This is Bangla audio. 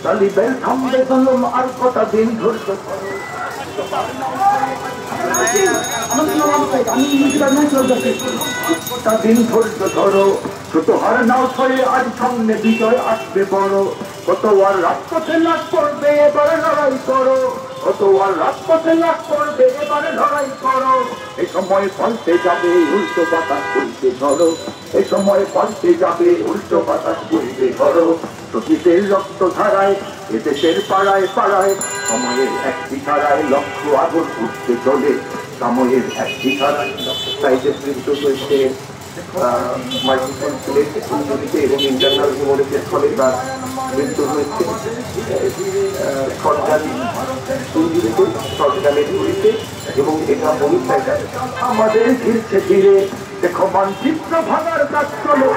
তালিবের থামবে জলম আর কটা দিন ধরতে কটা দিন ধরতে ধরো ছোট হার নাও ছয়ে আজ সামনে বিজয় আসবে বড় কত আর রাজপথে লাশ পড়বে এবারে লড়াই করো কত আর রাজপথে লাশ পড়বে এবারে লড়াই করো এই সময় পাল্টে যাবে উল্টো বাতাস করতে ধরো এই সময় পাল্টে যাবে উল্টো বাতাস করতে ধরো সতীতের রক্ত ধারায় এদেশের পাড়ায় পাড়ায় সময়ের একটি ধারায় লক্ষ আগুন উঠতে চলে সময়ের একটি ধারায় সাইডে মৃত্যু হয়েছে মাল্টিপল প্লেট ইঞ্জুরিতে এবং ইন্টারনাল হিমোরেজের ফলে তার মৃত্যু হয়েছে শর্টগানের গুলিতে এবং এটা ভূমিকায় আমাদের ঘিরছে ধীরে দেখো মানচিত্র ভাঙার কাজ চলে